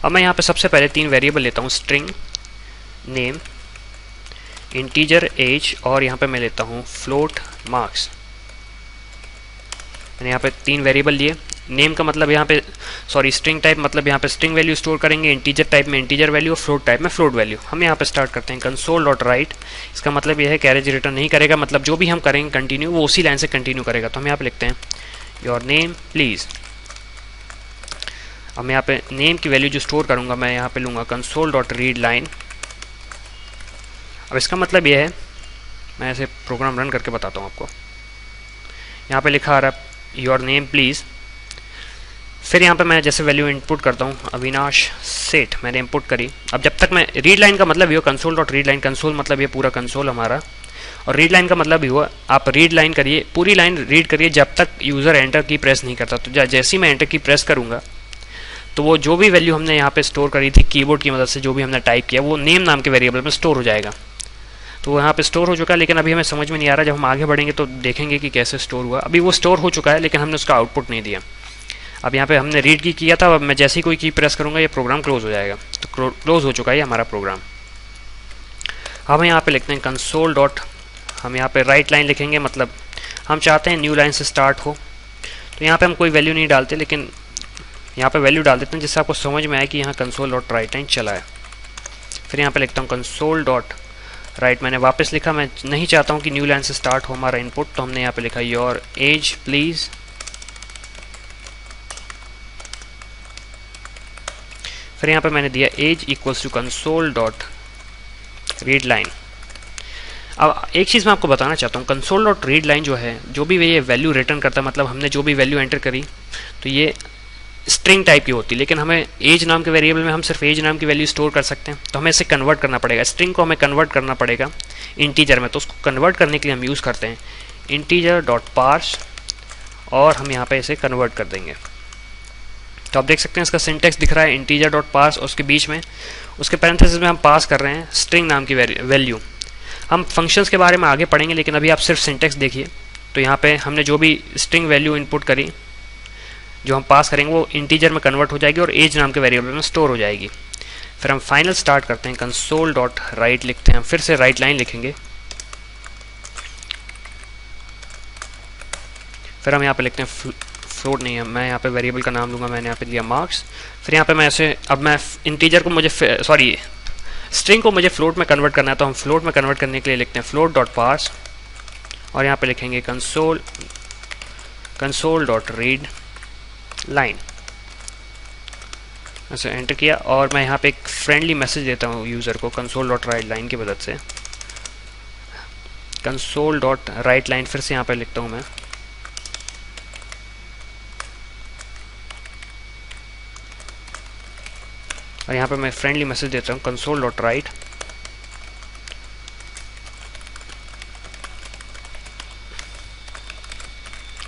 अब मैं यहाँ पे सबसे पहले 3 वेरिएबल लेता हूँ, स्ट्रिंग नेम, इंटीजर एज, और यहाँ पे मैं लेता हूँ फ्लोट मार्क्स। मैंने यहाँ पे 3 वेरिएबल लिए। नेम का मतलब यहाँ पे स्ट्रिंग टाइप मतलब यहाँ पे स्ट्रिंग वैल्यू स्टोर करेंगे, इंटीजर टाइप में इंटीजर वैल्यू, फ्लोट टाइप में फ्लोट वैल्यू। हम यहाँ पे स्टार्ट करते हैं कंसोल डॉट राइट। इसका मतलब यह है कैरेज रिटर्न नहीं करेगा, मतलब जो भी हम करेंगे कंटिन्यू वो उसी लाइन से कंटिन्यू करेगा। तो हम यहाँ पे लिखते हैं योर नेम प्लीज़। अब मैं यहाँ पे नेम की वैल्यू जो स्टोर करूँगा मैं यहाँ पे लूँगा कंसोल डॉट रीड लाइन। अब इसका मतलब यह है, मैं ऐसे प्रोग्राम रन करके बताता हूँ आपको। यहाँ पे लिखा आ रहा है योर नेम प्लीज़। फिर यहाँ पे मैं जैसे वैल्यू इनपुट करता हूँ अविनाश सेठ, मैंने इनपुट करी। अब जब तक मैं रीड लाइन का मतलब ये console dot read line, console मतलब ये पूरा कंसोल हमारा, और रीड लाइन का मतलब भी हुआ आप रीड लाइन करिए, पूरी लाइन रीड करिए जब तक यूज़र एंटर की प्रेस नहीं करता। तो जैसे ही मैं एंटर की प्रेस करूँगा तो वो जो भी वैल्यू हमने यहाँ पे स्टोर करी थी कीबोर्ड की मदद से, जो भी हमने टाइप किया वो नेम नाम के वेरिएबल में स्टोर हो जाएगा। तो वो यहाँ पे स्टोर हो चुका है, लेकिन अभी हमें समझ में नहीं आ रहा। जब हम आगे बढ़ेंगे तो देखेंगे कि कैसे स्टोर हुआ। अभी वो स्टोर हो चुका है लेकिन हमने उसका आउटपुट नहीं दिया। अब यहाँ पे हमने रीड की किया था, अब मैं जैसे ही कोई की प्रेस करूँगा ये प्रोग्राम क्लोज हो जाएगा। तो क्लोज हो चुका है हमारा प्रोग्राम। अब हम यहाँ पे लिखते हैं कंसोल डॉट, हम यहाँ पे राइट लाइन लिखेंगे, मतलब हम चाहते हैं न्यू लाइन से स्टार्ट हो। तो यहाँ पे हम कोई वैल्यू नहीं डालते, लेकिन यहाँ पे वैल्यू डाल देते हैं जिससे आपको समझ में आए कि यहाँ कंसोल डॉट राइट लाइन चला है। फिर यहाँ पे लिखता हूँ कंसोल डॉट राइट, मैंने वापस लिखा, मैं नहीं चाहता हूँ कि न्यू लाइन से स्टार्ट हो हमारा इनपुट, तो हमने यहाँ पे लिखा योर एज प्लीज़। फिर यहाँ पे मैंने दिया S equals to console dot read line. अब एक चीज़ मैं आपको बताना चाहता हूँ, कंसोल डॉट रीड लाइन जो है, जो भी ये वैल्यू रिटर्न करता है, मतलब हमने जो भी वैल्यू एंटर करी तो ये स्ट्रिंग टाइप की होती है, लेकिन हमें एज नाम के वेरिएबल में हम सिर्फ एज नाम की वैल्यू स्टोर कर सकते हैं। तो हमें इसे कन्वर्ट करना पड़ेगा, स्ट्रिंग को हमें कन्वर्ट करना पड़ेगा इंटीजर में। तो उसको कन्वर्ट करने के लिए हम यूज़ करते हैं इंटीजर डॉट पार्स, और हम यहाँ पे इसे कन्वर्ट कर देंगे। तो आप देख सकते हैं इसका सिंटेक्स दिख रहा है इंटीजर डॉट पार्स, और उसके बीच में उसके पैरेंथेसिस में हम पास कर रहे हैं स्ट्रिंग नाम की वैल्यू। हम फंक्शंस के बारे में आगे पढ़ेंगे, लेकिन अभी आप सिर्फ सिंटेक्स देखिए। तो यहाँ पे हमने जो भी स्ट्रिंग वैल्यू इनपुट करी, जो हम पास करेंगे वो इंटीजर में कन्वर्ट हो जाएगी और एज नाम के वेरिएबल में स्टोर हो जाएगी। फिर हम फाइनल स्टार्ट करते हैं कंसोल डॉट राइट लिखते हैं, फिर से राइट लाइन लिखेंगे। फिर हम यहाँ पे लिखते हैं फ्लोट नहीं है, मैं यहाँ पे वेरिएबल का नाम लूँगा, मैंने यहाँ पे दिया मार्क्स। फिर यहाँ पे मैं ऐसे, अब मैं इंटीजर को मुझे स्ट्रिंग को मुझे फ्लोट में कन्वर्ट करना है, तो हम फ्लोट में कन्वर्ट करने के लिए लिखते हैं फ्लोट डॉट पार्स, और यहाँ पे लिखेंगे कंसोल डॉट रीड लाइन। ऐसे एंटर किया, और मैं यहाँ पे एक फ्रेंडली मैसेज देता हूँ यूज़र को कंसोल डॉट राइट लाइन की मदद से। कंसोल डॉट राइट लाइन फिर से यहाँ पे लिखता हूँ मैं, और यहाँ पे मैं फ्रेंडली मैसेज देता हूँ console dot right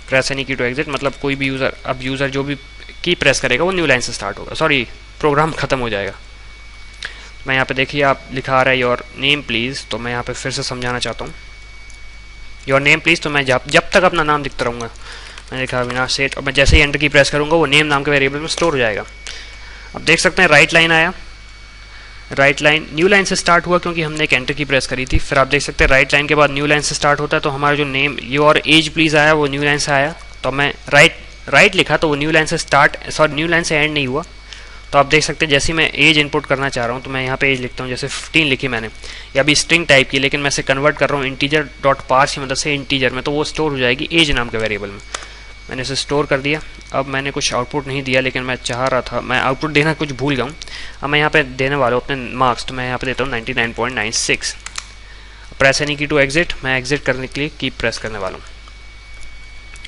press any की टू एग्जिट, मतलब कोई भी यूज़र, अब यूज़र जो भी की प्रेस करेगा वो न्यू लाइन से स्टार्ट होगा, प्रोग्राम ख़त्म हो जाएगा। मैं यहाँ पे देखिए आप लिखा आ रहा है योर नेम प्लीज़, तो मैं यहाँ पे फिर से समझाना चाहता हूँ योर नेम प्लीज़। तो मैं जब तक अपना नाम दिखता रहूँगा, मैंने लिखा अविनाश सेठ, और मैं जैसे ही एंटर की प्रेस करूँगा वो नेम नाम के वेरिएबल में स्टोर हो जाएगा। अब देख सकते हैं राइट लाइन आया, राइट लाइन न्यू लाइन से स्टार्ट हुआ क्योंकि हमने एक एंटर की प्रेस करी थी। फिर आप देख सकते हैं राइट लाइन के बाद न्यू लाइन से स्टार्ट होता है, तो हमारा जो नेम योर एज प्लीज़ आया वो न्यू लाइन से आया। तो मैं राइट लिखा तो वो न्यू लाइन से न्यू लाइन से एंड नहीं हुआ। तो आप देख सकते हैं जैसे मैं एज इनपुट करना चाह रहा हूँ तो मैं यहाँ पे एज लिखता हूँ, जैसे 15 लिखी मैंने, या अभी स्ट्रिंग टाइप की, लेकिन मैं इसे कन्वर्ट कर रहा हूँ इंटीजर डॉट पार्स की मदद से इंटीजर में, तो वो स्टोर हो जाएगी एज नाम के वेरिएबल में। मैंने इसे स्टोर कर दिया। अब मैंने कुछ आउटपुट नहीं दिया, लेकिन मैं चाह रहा था, मैं आउटपुट देना कुछ भूल गया हूँ। अब मैं यहाँ पे देने वाला हूँ अपने मार्क्स, तो मैं यहाँ पे देता हूँ 99.96। प्रेस एनी की टू एग्जिट, मैं एग्जिट करने के लिए की प्रेस करने वाला हूँ।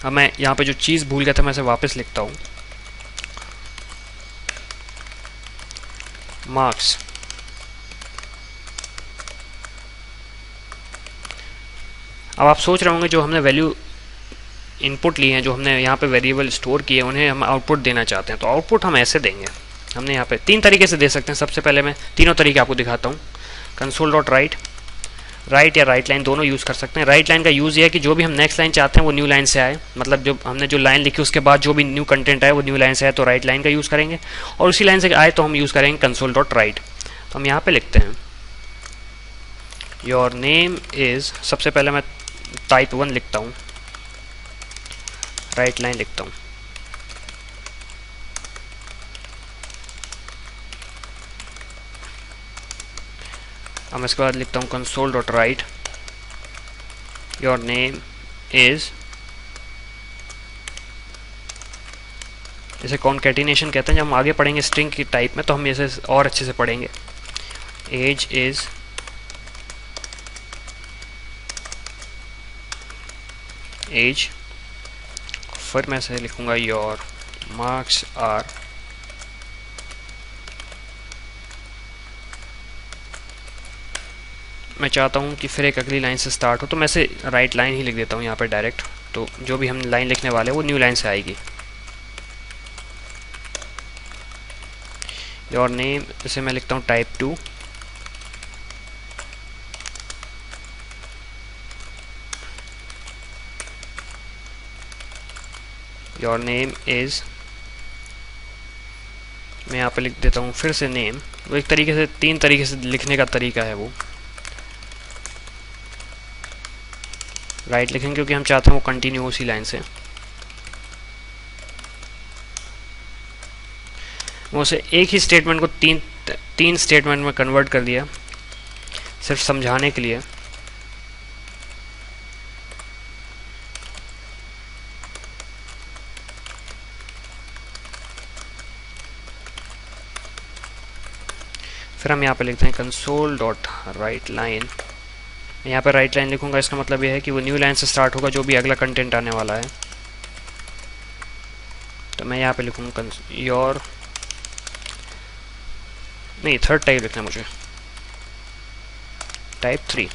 अब मैं यहाँ पे जो चीज़ भूल गया था मैं इसे वापस लिखता हूँ, मार्क्स। अब आप सोच रहे होंगे जो हमने वैल्यू इनपुट लिए हैं, जो हमने यहाँ पे वेरिएबल स्टोर किए, उन्हें हम आउटपुट देना चाहते हैं। तो आउटपुट हम ऐसे देंगे, हमने यहाँ पे 3 तरीके से दे सकते हैं। सबसे पहले मैं तीनों तरीके आपको दिखाता हूँ। कंसोल डॉट राइट, राइट या राइट लाइन दोनों यूज़ कर सकते हैं। राइट लाइन का यूज़ ये है कि जो भी हम नेक्स्ट लाइन चाहते हैं वो न्यू लाइन से आए, मतलब जो हमने जो लाइन लिखी उसके बाद जो भी न्यू कंटेंट आए वो न्यू लाइन से आए, तो राइट लाइन का यूज़ करेंगे। और उसी लाइन से आए तो हम यूज़ करेंगे कंसोल डॉट राइट। तो हम यहाँ पे लिखते हैं योर नेम इज़, सबसे पहले मैं टाइप 1 लिखता हूँ, राइट लाइन लिखता हूँ। अब इसके बाद लिखता हूँ console dot right your name is, इसे कॉन्कैटिनेशन कहते हैं। जब हम आगे पढ़ेंगे स्ट्रिंग की टाइप में तो हम इसे और अच्छे से पढ़ेंगे। एज इज़ एज, फिर मैं इसे लिखूँगा योर मार्क्स आर, मैं चाहता हूँ कि फिर एक अगली लाइन से स्टार्ट हो तो मैं इसे राइट लाइन ही लिख देता हूँ यहाँ पे डायरेक्ट, तो जो भी हम लाइन लिखने वाले हैं वो न्यू लाइन से आएगी। योर नेम, इसे मैं लिखता हूँ टाइप 2, योर नेम इज़, मैं यहाँ पे लिख देता हूँ फिर से नेम। वो एक तरीके से 3 तरीके से लिखने का तरीका है वो। राइट लिखेंगे क्योंकि हम चाहते हैं वो कंटिन्यू उसी लाइन से। वो उसे एक ही स्टेटमेंट को तीन स्टेटमेंट में कन्वर्ट कर दिया सिर्फ समझाने के लिए। फिर हम यहाँ पे लिखते हैं कंसोल डॉट राइट लाइन। यहाँ पे राइट लाइन लिखूंगा, इसका मतलब यह है कि वो न्यू लाइन से स्टार्ट होगा जो भी अगला कंटेंट आने वाला है। तो मैं यहाँ पे लिखूंगा योर, नहीं थर्ड टाइप लिखना है मुझे, टाइप 3।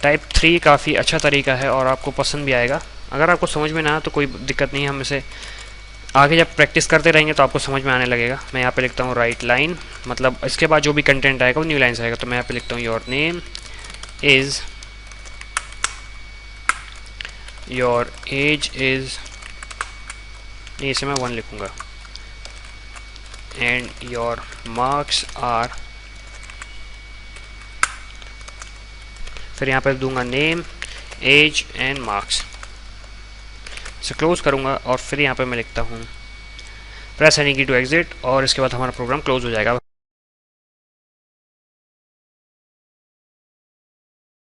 टाइप 3 काफ़ी अच्छा तरीका है और आपको पसंद भी आएगा। अगर आपको समझ में ना आए तो कोई दिक्कत नहीं है, हम इसे आगे जब प्रैक्टिस करते रहेंगे तो आपको समझ में आने लगेगा। मैं यहाँ पे लिखता हूँ राइट लाइन, मतलब इसके बाद जो भी कंटेंट आएगा वो न्यू लाइन से आएगा। तो मैं यहाँ पे लिखता हूँ your name is, your age is, नहीं इसे मैं 1 लिखूँगा, एंड योर मार्क्स आर, फिर यहाँ पर दूंगा नेम एज एंड मार्क्स, इसे क्लोज करूँगा और फिर यहाँ पे मैं लिखता हूँ प्रेस एनी की टू एग्जिट, और इसके बाद हमारा प्रोग्राम क्लोज हो जाएगा।